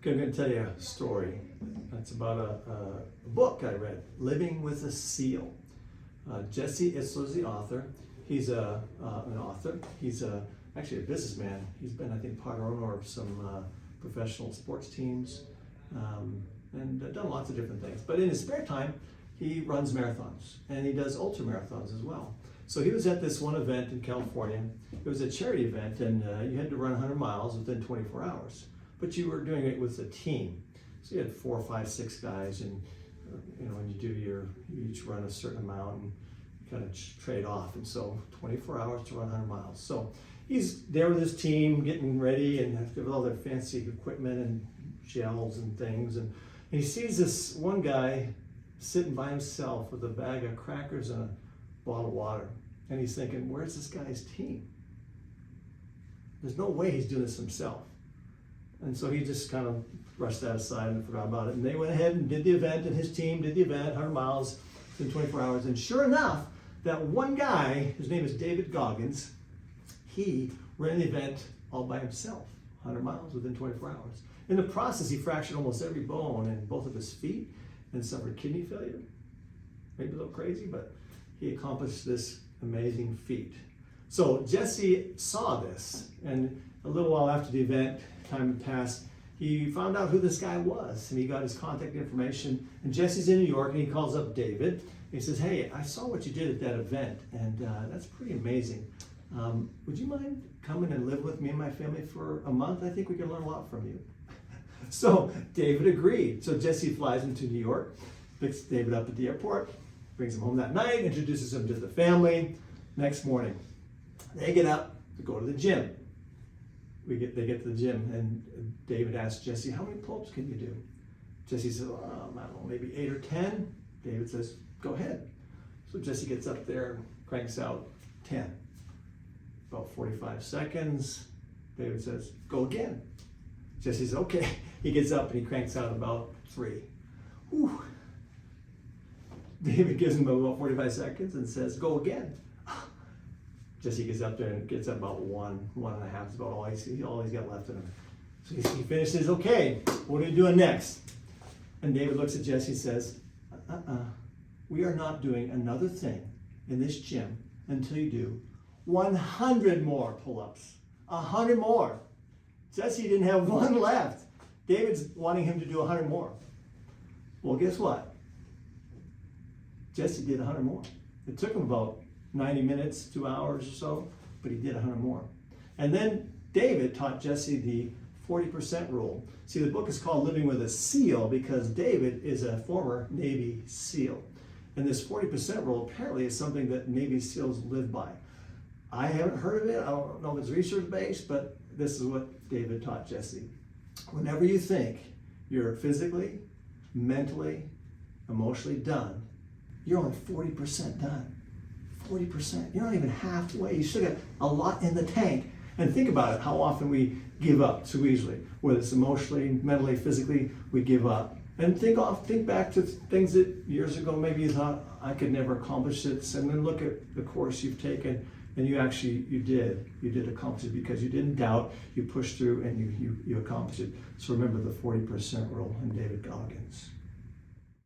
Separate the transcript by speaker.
Speaker 1: I'm going to tell you a story. It's about a book I read, Living with a Seal. Jesse Itzler is the author. He's an author. He's actually a businessman. He's been, I think, part owner of some professional sports teams and done lots of different things. But in his spare time, he runs marathons and he does ultra marathons as well. So he was at this one event in California. It was a charity event, and you had to run 100 miles within 24 hours. But you were doing it with a team. So you had 4, 5, 6 guys, and when you each run a certain amount and you kind of trade off. And so 24 hours to run 100 miles. So he's there with his team, getting ready, and with all their fancy equipment and gels and things. And he sees this one guy sitting by himself with a bag of crackers and a bottle of water. And he's thinking, where's this guy's team? There's no way he's doing this himself. And so he just kind of brushed that aside and forgot about it. And they went ahead and did the event, and his team did the event, 100 miles in 24 hours. And sure enough, that one guy, his name is David Goggins, he ran the event all by himself, 100 miles within 24 hours. In the process, he fractured almost every bone in both of his feet and suffered kidney failure. Maybe a little crazy, but he accomplished this amazing feat. So Jesse saw this, and a little while after the event, time had passed, he found out who this guy was, and he got his contact information. And Jesse's in New York, and he calls up David. He says, hey, I saw what you did at that event, and that's pretty amazing. Would you mind coming and live with me and my family for a month? I think we can learn a lot from you. So David agreed. So Jesse flies him to New York, picks David up at the airport, brings him home that night, introduces him to the family. Next morning, they get up to go to the gym. They get to the gym, and David asks Jesse, how many pull-ups can you do? Jesse says, I don't know, maybe 8 or 10. David says, go ahead. So Jesse gets up there and cranks out 10. About 45 seconds, David says, go again. Jesse says, okay. He gets up and he cranks out about 3. Whew. David gives him about 45 seconds and says, go again. Jesse gets up there and gets up about 1.5 is about all he's got left in him. So he finishes, okay, what are you doing next? And David looks at Jesse and says, we are not doing another thing in this gym until you do 100 more pull-ups. 100 more. Jesse didn't have 1 left. David's wanting him to do 100 more. Well, guess what? Jesse did 100 more. It took him about 90 minutes, 2 hours or so, but he did 100 more. And then David taught Jesse the 40% rule. See, the book is called Living with a Seal because David is a former Navy SEAL. And this 40% rule apparently is something that Navy SEALs live by. I haven't heard of it. I don't know if it's research-based, but this is what David taught Jesse. Whenever you think you're physically, mentally, emotionally done, you're only 40% done. 40%. You're not even halfway. You still got a lot in the tank. And think about it, how often we give up too easily. Whether it's emotionally, mentally, physically, we give up. And think back to things that years ago maybe you thought, I could never accomplish this. And then look at the course you've taken, and you did accomplish it because you didn't doubt, you pushed through, and you accomplished it. So remember the 40% rule in David Goggins.